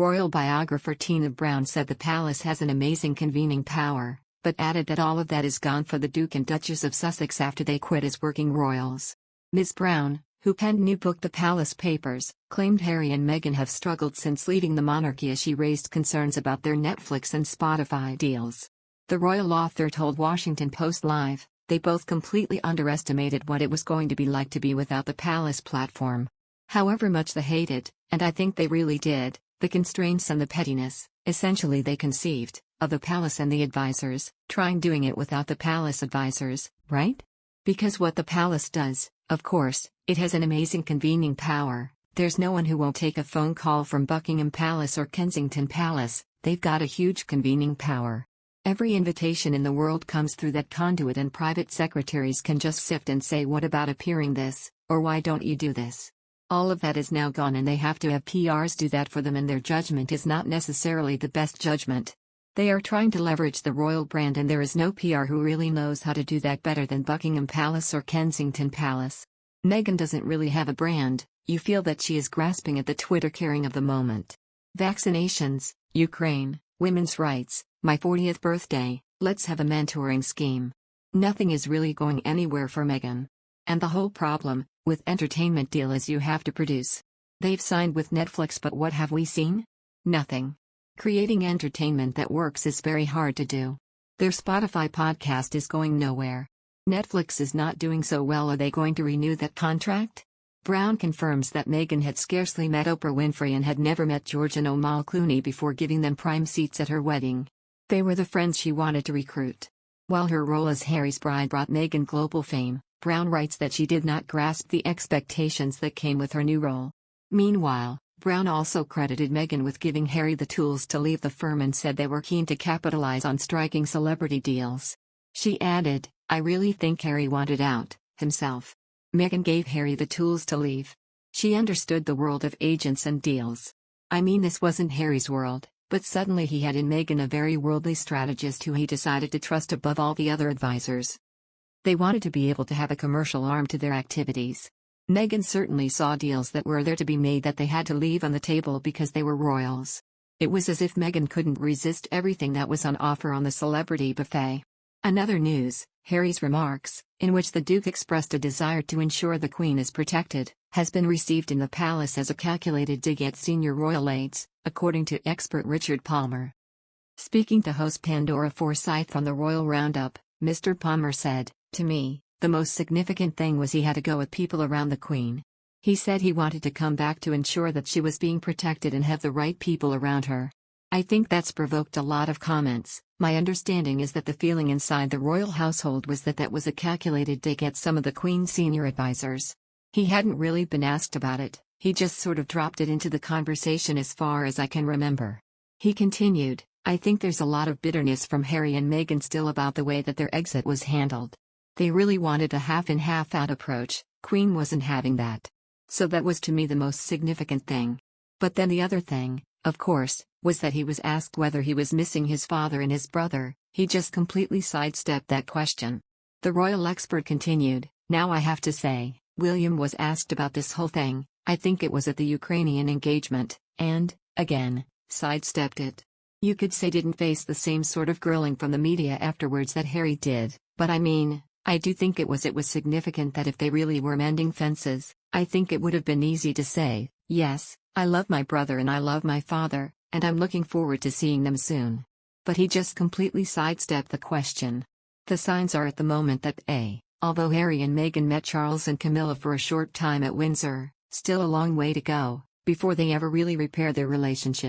royal biographer Tina Brown said the palace has an amazing convening power, but added that all of that is gone for the Duke and Duchess of Sussex after they quit as working royals. Ms. Brown, who penned new book The Palace Papers, claimed Harry and Meghan have struggled since leaving the monarchy as she raised concerns about their Netflix and Spotify deals. The royal author told Washington Post Live, they both completely underestimated what it was going to be like to be without the palace platform. However much they hated, and I think they really did, the constraints and the pettiness, essentially they conceived, of the palace and the advisors, trying doing it without the palace advisors, right? Because what the palace does, of course, it has an amazing convening power. There's no one who won't take a phone call from Buckingham Palace or Kensington Palace, they've got a huge convening power. Every invitation in the world comes through that conduit and private secretaries can just sift and say what about appearing this, or why don't you do this? All of that is now gone and they have to have PRs do that for them and their judgment is not necessarily the best judgment. They are trying to leverage the royal brand and there is no PR who really knows how to do that better than Buckingham Palace or Kensington Palace. Meghan doesn't really have a brand, you feel that she is grasping at the Twitter caring of the moment. Vaccinations, Ukraine, women's rights, my 40th birthday, let's have a mentoring scheme. Nothing is really going anywhere for Meghan. And the whole problem, with entertainment deal is you have to produce. They've signed with Netflix but what have we seen? Nothing. Creating entertainment that works is very hard to do. Their Spotify podcast is going nowhere. Netflix is not doing so well. Are they going to renew that contract? Brown confirms that Meghan had scarcely met Oprah Winfrey and had never met George and Amal Clooney before giving them prime seats at her wedding. They were the friends she wanted to recruit. While her role as Harry's bride brought Meghan global fame, Brown writes that she did not grasp the expectations that came with her new role. Meanwhile, Brown also credited Meghan with giving Harry the tools to leave the firm and said they were keen to capitalize on striking celebrity deals. She added, I really think Harry wanted out, himself. Meghan gave Harry the tools to leave. She understood the world of agents and deals. I mean, this wasn't Harry's world, but suddenly he had in Meghan a very worldly strategist who he decided to trust above all the other advisors. They wanted to be able to have a commercial arm to their activities. Meghan certainly saw deals that were there to be made that they had to leave on the table because they were royals. It was as if Meghan couldn't resist everything that was on offer on the celebrity buffet. Another news, Harry's remarks, in which the Duke expressed a desire to ensure the Queen is protected, has been received in the palace as a calculated dig at senior royal aides, according to expert Richard Palmer. Speaking to host Pandora Forsyth on the Royal Roundup, Mr. Palmer said, to me, the most significant thing was he had to go with people around the Queen. He said he wanted to come back to ensure that she was being protected and have the right people around her. I think that's provoked a lot of comments. My understanding is that the feeling inside the royal household was that was a calculated dig at some of the Queen's senior advisors. He hadn't really been asked about it, he just sort of dropped it into the conversation as far as I can remember. He continued, I think there's a lot of bitterness from Harry and Meghan still about the way that their exit was handled. They really wanted a half-in half-out approach, Queen wasn't having that. So that was to me the most significant thing. But then the other thing, of course, was that he was asked whether he was missing his father and his brother, he just completely sidestepped that question. The royal expert continued, now I have to say, William was asked about this whole thing, I think it was at the Ukrainian engagement, and, again, sidestepped it. You could say didn't face the same sort of grilling from the media afterwards that Harry did, but I mean, I do think it was significant that if they really were mending fences, I think it would have been easy to say, yes, I love my brother and I love my father, and I'm looking forward to seeing them soon. But he just completely sidestepped the question. The signs are at the moment that although Harry and Meghan met Charles and Camilla for a short time at Windsor, still a long way to go, before they ever really repair their relationship.